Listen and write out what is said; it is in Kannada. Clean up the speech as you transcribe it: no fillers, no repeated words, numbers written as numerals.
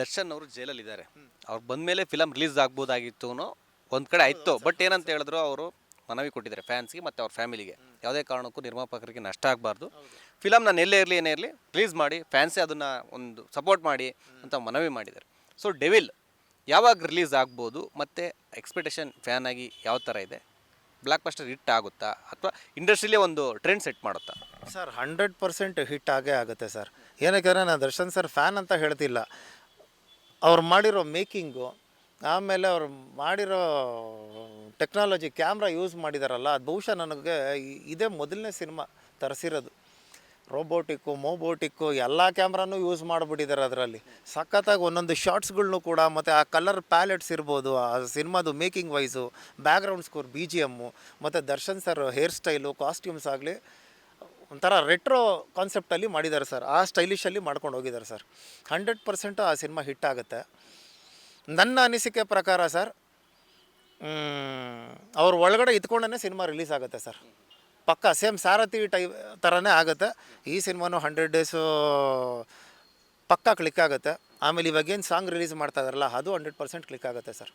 ದರ್ಶನ್ ಅವರು ಜೈಲಲ್ಲಿದ್ದಾರೆ. ಅವ್ರು ಬಂದಮೇಲೆ ಫಿಲಮ್ ರಿಲೀಸ್ ಆಗ್ಬೋದಾಗಿತ್ತು ಅನ್ನೋ ಒಂದು ಕಡೆ ಆಯಿತು. ಬಟ್ ಏನಂತ ಹೇಳಿದ್ರು, ಅವರು ಮನವಿ ಕೊಟ್ಟಿದ್ದಾರೆ ಫ್ಯಾನ್ಸ್ಗೆ ಮತ್ತು ಅವ್ರ ಫ್ಯಾಮಿಲಿಗೆ, ಯಾವುದೇ ಕಾರಣಕ್ಕೂ ನಿರ್ಮಾಪಕರಿಗೆ ನಷ್ಟ ಆಗಬಾರ್ದು, ಫಿಲಮ್ ನಾನು ಎಲ್ಲೇ ಇರಲಿ ಏನೇ ಇರಲಿ ರಿಲೀಸ್ ಮಾಡಿ, ಫ್ಯಾನ್ಸೇ ಅದನ್ನು ಒಂದು ಸಪೋರ್ಟ್ ಮಾಡಿ ಅಂತ ಮನವಿ ಮಾಡಿದ್ದಾರೆ. ಸೊ ಡೆವಿಲ್ ಯಾವಾಗ ರಿಲೀಸ್ ಆಗ್ಬೋದು ಮತ್ತು ಎಕ್ಸ್ಪೆಕ್ಟೇಷನ್ ಫ್ಯಾನ್ ಆಗಿ ಯಾವ ಥರ ಇದೆ? ಬ್ಲಾಕ್ ಬಸ್ಟರ್ ಹಿಟ್ ಆಗುತ್ತಾ ಅಥವಾ ಇಂಡಸ್ಟ್ರಿಲೇ ಒಂದು ಟ್ರೆಂಡ್ ಸೆಟ್ ಮಾಡುತ್ತಾ? ಸರ್ 100% ಹಿಟ್ ಆಗೇ ಆಗುತ್ತೆ ಸರ್. ಏನಕ್ಕೆ ನಾನು ದರ್ಶನ್ ಸರ್ ಫ್ಯಾನ್ ಅಂತ ಹೇಳ್ತಿಲ್ಲ. ಅವ್ರು ಮಾಡಿರೋ ಮೇಕಿಂಗು, ಆಮೇಲೆ ಅವ್ರು ಮಾಡಿರೋ ಟೆಕ್ನಾಲಜಿ, ಕ್ಯಾಮ್ರಾ ಯೂಸ್ ಮಾಡಿದಾರಲ್ಲ, ಅದು ಬಹುಶಃ ನನಗೆ ಇದೇ ಮೊದಲನೇ ಸಿನಿಮಾ ತರಿಸಿರೋದು. ಮೋಬೋಟಿಕ್ಕು ಎಲ್ಲ ಕ್ಯಾಮ್ರಾನೂ ಯೂಸ್ ಮಾಡಿಬಿಟ್ಟಿದ್ದಾರೆ ಅದರಲ್ಲಿ. ಸಖತ್ತಾಗಿ ಒಂದೊಂದು ಶಾರ್ಟ್ಸ್ಗಳ್ನು ಕೂಡ, ಮತ್ತು ಆ ಕಲರ್ ಪ್ಯಾಲೆಟ್ಸ್ ಇರ್ಬೋದು, ಆ ಸಿನಿಮಾದು making wise, background score, BGM, ಮತ್ತು Darshan sir hair style, costumes ಆಗಲಿ ಒಂಥರ ರೆಟ್ರೋ ಕಾನ್ಸೆಪ್ಟಲ್ಲಿ ಮಾಡಿದ್ದಾರೆ ಸರ್. ಆ ಸ್ಟೈಲಿಶಲ್ಲಿ ಮಾಡ್ಕೊಂಡು ಹೋಗಿದ್ದಾರೆ ಸರ್. 100% ಆ ಸಿನಿಮಾ ಹಿಟ್ ಆಗುತ್ತೆ. ನನ್ನ ಅನಿಸಿಕೆ ಪ್ರಕಾರ ಸರ್, ಅವ್ರ ಒಳಗಡೆ ಇದ್ಕೊಂಡೇ ಸಿನಿಮಾ ರಿಲೀಸ್ ಆಗುತ್ತೆ ಸರ್. ಪಕ್ಕ ಸೇಮ್ ಸಾರಥಿ ಥರನೇ ಆಗುತ್ತೆ. ಈ ಸಿನಿಮಾನು 100 ಡೇಸು ಪಕ್ಕ ಕ್ಲಿಕ್ ಆಗುತ್ತೆ. ಆಮೇಲೆ ಇವಾಗೇನು ಸಾಂಗ್ ರಿಲೀಸ್ ಮಾಡ್ತಾ ಇದ್ದಾರಲ್ಲ, ಅದು 100% ಕ್ಲಿಕ್ ಆಗುತ್ತೆ ಸರ್.